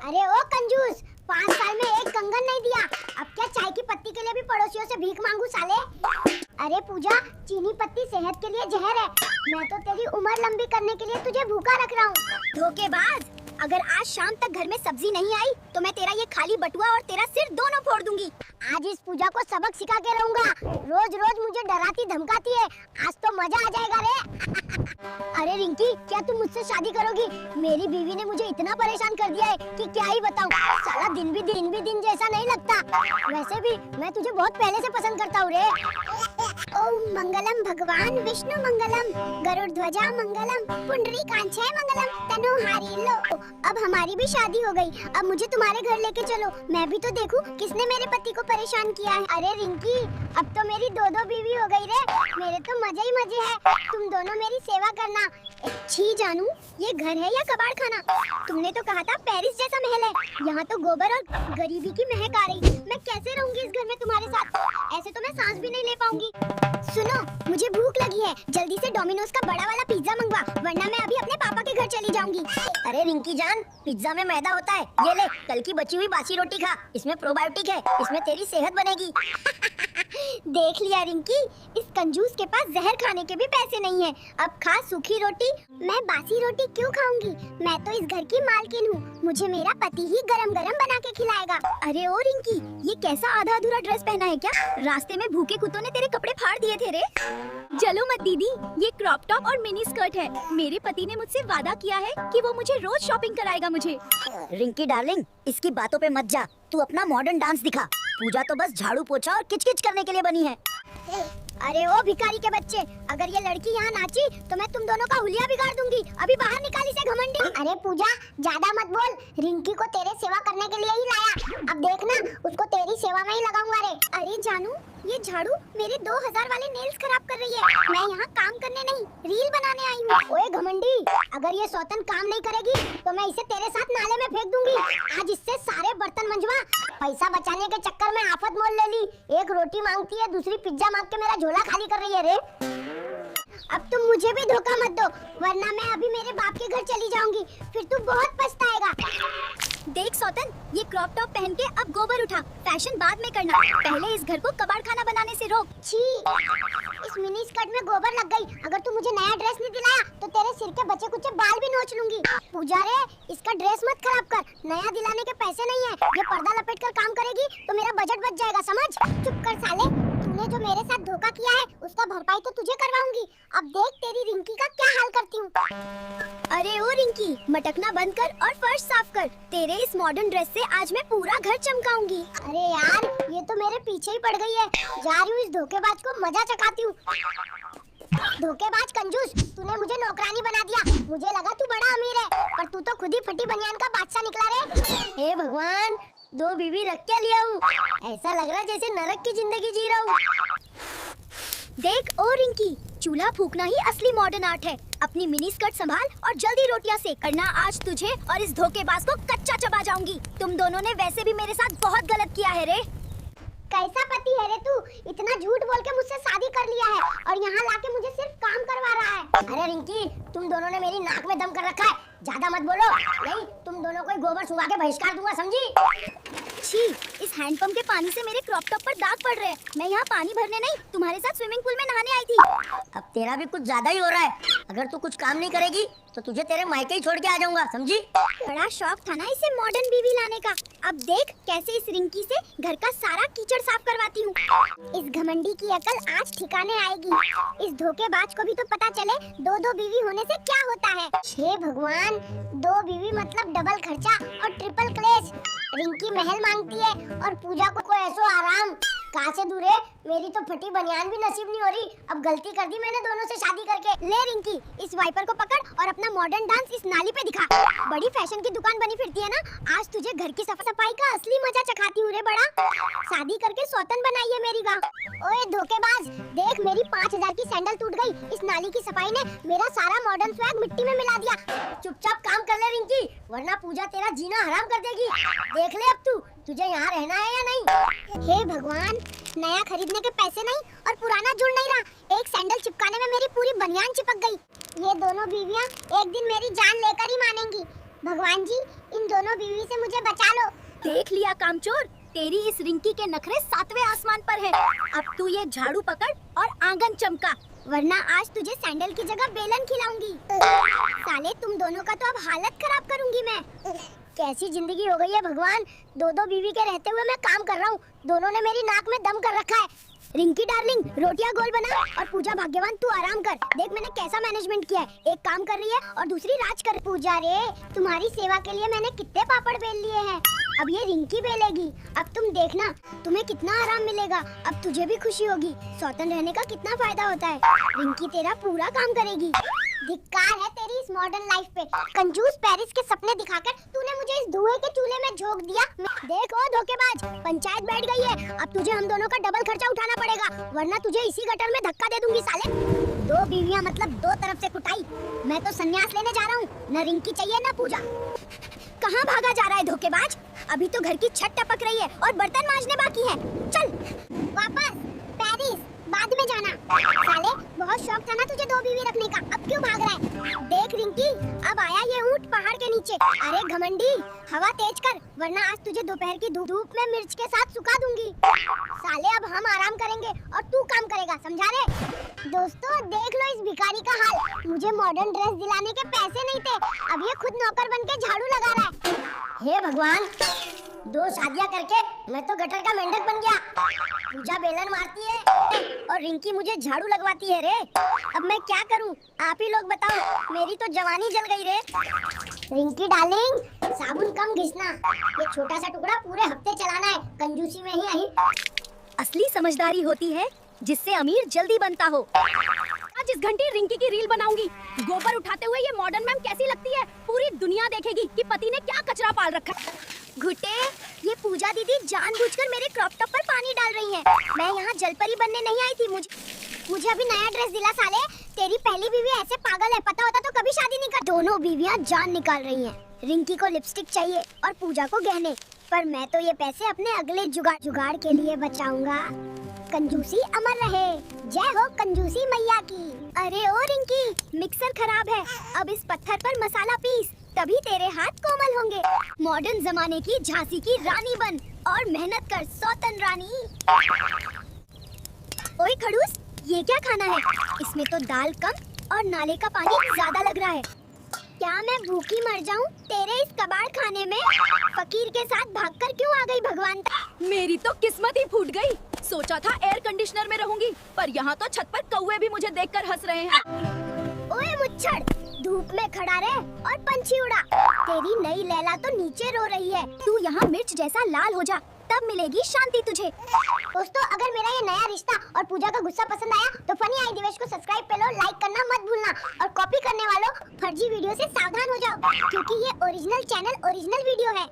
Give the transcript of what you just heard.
अरे ओ कंजूस, 5 साल में एक कंगन नहीं दिया, अब क्या चाय की पत्ती के लिए भी पड़ोसियों से भीख मांगू साले। अरे पूजा, चीनी पत्ती सेहत के लिए जहर है। मैं तो तेरी उम्र लंबी करने के लिए तुझे भूखा रख रहा हूँ। धोखेबाज, अगर आज शाम तक घर में सब्जी नहीं आई तो मैं तेरा ये खाली बटुआ और तेरा सिर दोनों फोड़ दूंगी। आज इस पूजा को सबक सिखा के रहूंगा। रोज रोज मुझे डराती धमकाती है, आज तो मजा आ जाएगा रे। अरे रिंकी, क्या तुम मुझसे शादी करोगी? मेरी बीवी ने मुझे इतना परेशान कर दिया है कि क्या ही बताऊं। साला दिन भी दिन जैसा नहीं लगता। वैसे भी मैं तुझे बहुत पहले से पसंद करता हूँ रे। ओम मंगलम भगवान विष्णु मंगलम, गरुड़ ध्वजा मंगलम, पुंडरीकाक्षाय मंगलम, तनोहारी लो। अब हमारी भी शादी हो गई, अब मुझे तुम्हारे घर लेके चलो, मैं भी तो देखूं किसने मेरे पति को परेशान किया है। अरे रिंकी, अब तो मेरी दो बीवी हो गई रे। मेरे तो मजे ही मजे है, तुम दोनों मेरी सेवा करना। छी जानू, ये घर है या कबाड़ खाना? तुमने तो कहा था पेरिस जैसा महल है, यहाँ तो गोबर और गरीबी की महक आ रही। मैं कैसे रहूंगी इस घर में तुम्हारे साथ? ऐसे तो मैं सांस भी नहीं ले पाऊंगी। सुनो, मुझे भूख लगी है, जल्दी से डोमिनोज का बड़ा वाला पिज्जा मंगवा, वरना मैं अभी अपने पापा के घर चली जाऊंगी। अरे रिंकी जान, पिज्जा में मैदा होता है, ये ले कल की बची हुई बासी रोटी खा, इसमें प्रोबायोटिक है, इसमें तेरी सेहत बनेगी। देख लिया रिंकी, इस कंजूस के पास जहर खाने के भी पैसे नहीं है। अब खा सूखी रोटी। मैं बासी रोटी क्यों खाऊंगी? मैं तो इस घर की मालकिन हूँ, मुझे मेरा पति ही गरम गरम बना के खिलाएगा। अरे ओ रिंकी, ये कैसा आधा अधूरा ड्रेस पहना है क्या? रास्ते में भूखे कुत्तों ने तेरे कपड़े फाड़ दिए थे रे। चलो मत दीदी, ये क्रॉप टॉप और मिनी स्कर्ट है। मेरे पति ने मुझसे वादा किया है कि वो मुझे रोज शॉपिंग कराएगा मुझे। रिंकी डार्लिंग, इसकी बातों पे मत जा, तू अपना मॉडर्न डांस दिखा। पूजा तो बस झाड़ू पोछा और किचकिच करने के लिए बनी है। अरे ओ भिखारी के बच्चे, अगर ये लड़की यहाँ नाची तो मैं तुम दोनों का हुलिया बिगाड़ दूंगी। अभी बाहर निकाली से घमंडी। अरे पूजा, ज्यादा मत बोल, रिंकी को तेरे सेवा करने के लिए ही लाया, अब देखना उसको तेरी सेवा में ही लगाऊंगा रे। अरे जानू, ये झाड़ू मेरे 2000 वाले नेल्स खराब कर रही है। मैं यहाँ काम करने नहीं, रील बनाने आई हूँ। ओए घमंडी, अगर ये सौतन काम नहीं करेगी तो मैं इसे तेरे साथ नाले में फेंक दूंगी। आज इससे सारे बर्तन मंजवा। पैसा बचाने के चक्कर में आफत मोल ले ली। एक रोटी मांगती है, दूसरी पिज्जा मांग के मेरा झोला खाली कर रही है रे। अब तुम मुझे भी धोखा मत दो, वरना मैं अभी मेरे बाप के घर चली जाऊंगी, फिर तू बहुत पछताएगा। देख सौतन, ये क्रॉप टॉप पहन के अब गोबर उठा, फैशन बाद में करना, पहले इस घर को कबाड़ खाना बनाने से रोक। छी, इस मिनी स्कर्ट में गोबर लग गई। अगर तू मुझे नया ड्रेस नहीं दिलाया तो तेरे सिर के बचे कुचे बाल भी नोच लूंगी। पूजा रे, इसका ड्रेस मत खराब कर, नया दिलाने के पैसे नहीं है। ये पर्दा लपेट कर काम करेगी तो मेरा बजट बच जाएगा, समझ? चुप कर साले, तूने जो मेरे साथ धोखा किया है उसका भरपाई तो तुझे करवाऊंगी। अब देख तेरी रिंकी का क्या हाल करती हूँ। अरे ओ रिंकी, मटकना बंद कर और फर्श साफ कर। तेरे इस मॉडर्न ड्रेस से आज मैं पूरा घर चमकाऊंगी। अरे यार, ये तो मेरे पीछे ही पड़ गई है। जा रही हूँ इस धोखेबाज को मजा चखाती हूँ। धोखेबाज कंजूस, तूने मुझे नौकरानी बना दिया। मुझे लगा तू बड़ा अमीर है, पर तू तो खुद ही फटी बनियान का बादशाह निकला रे। हे भगवान, 2 बीवी रख के लिया हूँ, ऐसा लग रहा है जैसे नरक की जिंदगी जी रहा हूँ। देख ओ रिंकी, चूल्हा फूकना ही असली मॉडर्न आर्ट है। अपनी मिनी स्कर्ट संभाल और जल्दी रोटियां सेक, करना आज तुझे और इस धोखेबाज को कच्चा चबा जाऊंगी। तुम दोनों ने वैसे भी मेरे साथ बहुत गलत किया है रे। कैसा पति है रे तू? इतना झूठ बोल के मुझसे शादी कर लिया है और यहाँ लाके मुझे सिर्फ काम करवा रहा है। अरे रिंकी, तुम दोनों ने मेरी नाक में दम कर रखा है, ज्यादा मत बोलो, नहीं तुम दोनों को गोबर सुखा के बहिष्कार दूंगा, समझी? छी, इस हैंडपंप के पानी से मेरे क्रॉप टॉप पर दाग पड़ रहे हैं। मैं यहाँ पानी भरने नहीं, तुम्हारे साथ स्विमिंग पूल में नहाने आई थी। अब तेरा भी कुछ ज्यादा ही हो रहा है। अगर तू कुछ काम नहीं करेगी तो तुझे तेरे मायके ही छोड़ के आ जाऊंगा, समझी? बड़ा शौक था ना इसे मॉडर्न बीवी लाने का। अब देख कैसे इस रिंकी से घर का सारा कीचड़ साफ करवाती हूँ। इस घमंडी की अकल आज ठिकाने आएगी। इस धोखेबाज को भी तो पता चले 2 बीवी होने से क्या होता है। हे भगवान, 2 बीवी मतलब डबल खर्चा और ट्रिपल क्लेश। रिंकी महल मांगती है और पूजा को ऐसो आराम। कहाँ से दूर है, मेरी तो फटी बनियान भी नसीब नहीं हो रही। अब गलती कर दी मैंने दोनों से शादी करके। ले रिंकी, इस वाइपर को पकड़ और अपना मॉडर्न डांस इस नाली पे दिखा। बड़ी फैशन की दुकान बनी फिरती है ना, आज तुझे घर की सफाई का असली मजा चखाती हूँ रे बड़ा। शादी करके सौतन बनाई है मेरी वाह। ओए धोखेबाज, देख मेरी 5000 की सैंडल टूट गई। इस नाली की सफाई ने मेरा सारा मॉडर्न स्वैग मिट्टी में मिला दिया। चुपचाप काम कर ले रिंकी, वरना पूजा तेरा जीना हराम कर देगी। देख ले अब तुझे यहाँ रहना है या नहीं। हे भगवान, नया खरीदने के पैसे नहीं और पुराना जुड़ नहीं रहा। एक सैंडल चिपकाने में मेरी पूरी बनियान चिपक गई। ये दोनों बीवियां एक दिन मेरी जान लेकर ही मानेंगी। भगवान जी, इन दोनों बीवी से मुझे बचा लो। देख लिया कामचोर, तेरी इस रिंकी के नखरे 7वें आसमान पर है। अब तू ये झाड़ू पकड़ और आंगन चमका, वरना आज तुझे सैंडल की जगह बेलन खिलाऊंगी। साले तुम दोनों का तो अब हालत खराब करूंगी मैं। कैसी जिंदगी हो गई है भगवान, दो बीवी के रहते हुए मैं काम कर रहा हूँ, दोनों ने मेरी नाक में दम कर रखा है। रिंकी डार्लिंग, रोटियां गोल बना, और पूजा भाग्यवान तू आराम कर। देख मैंने कैसा मैनेजमेंट किया है, एक काम कर रही है और दूसरी राज कर। पूजा रे, तुम्हारी सेवा के लिए मैंने कितने पापड़ बेल लिए हैं, अब ये रिंकी बेलेगी। अब तुम देखना तुम्हें कितना आराम मिलेगा, अब तुझे भी खुशी होगी। सौतन रहने का कितना फायदा होता है। रिंकी तेरा पूरा काम करेगी। धिक्कार है तेरी इस मॉडर्न लाइफ पे। कंजूस पेरिस के सपने दिखाकर तूने मुझे इस धुएं के चूल्हे में झोंक दिया। देखो धोखेबाज, पंचायत बैठ गई है, अब तुझे हम दोनों का डबल खर्चा उठाना पड़ेगा, वरना तुझे इसी गटर में धक्का दे दूंगी साले। दो बीवियां मतलब दो तरफ से कुटाई। मैं तो संन्यास लेने जा रहा हूँ, न रिंकी चाहिए न पूजा। कहाँ भागा जा रहा है धोखेबाज? अभी तो घर की छत टपक रही है और बर्तन मांजने बाकी है। चल वापस पेरिस, बाद में जाना। साले बहुत शौक था ना तुझे दो बीवी रखने का, अब क्यों भाग रहा है? देख रिंकी, अब आया ये ऊंट पहाड़ के नीचे। अरे घमंडी, हवा तेज कर, वरना आज तुझे दोपहर की धूप में मिर्च के साथ सुखा दूंगी। साले अब हम आराम करेंगे और तू काम करेगा, समझा रे? दोस्तों देख लो इस भिखारी का हाल, मुझे मॉडर्न ड्रेस दिलाने के पैसे नहीं थे, अब ये खुद नौकर बन के झाड़ू लगा रहा है। हे भगवान, दो शादियां करके मैं तो गटर का मेंढक बन गया। पूजा बेलन मारती है और रिंकी मुझे झाड़ू लगवाती है रे। अब मैं क्या करूं, आप ही लोग बताओ, मेरी तो जवानी जल गई रे। रिंकी डार्लिंग, साबुन कम घिसना, ये छोटा सा टुकड़ा पूरे हफ्ते चलाना है, कंजूसी में ही आई। असली समझदारी होती है जिससे अमीर जल्दी बनता हो। आज इस घंटी रिंकी की रील बनाऊंगी। गोबर उठाते हुए ये मॉडर्न मैम कैसी लगती है, पूरी दुनिया देखेगी कि पति ने क्या कचरा पाल रखा है। घुटे, ये पूजा दीदी जानबूझकर मेरे क्रॉप टॉप पर पानी डाल रही हैं। मैं यहाँ जलपरी बनने नहीं आई थी। मुझे अभी नया ड्रेस दिला साले। तेरी पहली बीवी ऐसे पागल है, पता होता तो कभी शादी नहीं कर। दोनों बीवियाँ जान निकाल रही हैं। रिंकी को लिपस्टिक चाहिए और पूजा को गहने, पर मैं तो ये पैसे अपने अगले जुगाड़ के लिए बचाऊंगा। कंजूसी अमर रहे, जय हो कंजूसी मैया की। अरे ओ रिंकी, मिक्सर खराब है, अब इस पत्थर पर मसाला पीस, तभी तेरे हाथ कोमल होंगे। मॉडर्न जमाने की झांसी की रानी बन और मेहनत कर, सौतन रानी। ओए खड़ूस, ये क्या खाना है? इसमें तो दाल कम और नाले का पानी ज्यादा लग रहा है। क्या मैं भूखी मर जाऊं तेरे इस कबाड़ खाने में? फकीर के साथ भागकर क्यों आ गई भगवान? मेरी तो किस्मत ही फूट गई। सोचा था एयर कंडीशनर में रहूंगी, पर यहाँ तो छत पर कौवे भी मुझे देखकर हंस रहे हैं। ओए मुच्छड़, धूप में खड़ा रहे और पंछी उड़ा। तेरी नई लैला तो नीचे रो रही है। तू यहाँ मिर्च जैसा लाल हो जा, तब मिलेगी शांति तुझे। दोस्तों अगर मेरा ये नया रिश्ता और पूजा का गुस्सा पसंद आया तो फनी आई दिवेश को सब्सक्राइब पे लो, लाइक करना मत भूलना, और कॉपी करने वालों फर्जी वीडियो से सावधान हो जाओ, क्योंकि ये ओरिजिनल चैनल ओरिजिनल वीडियो है।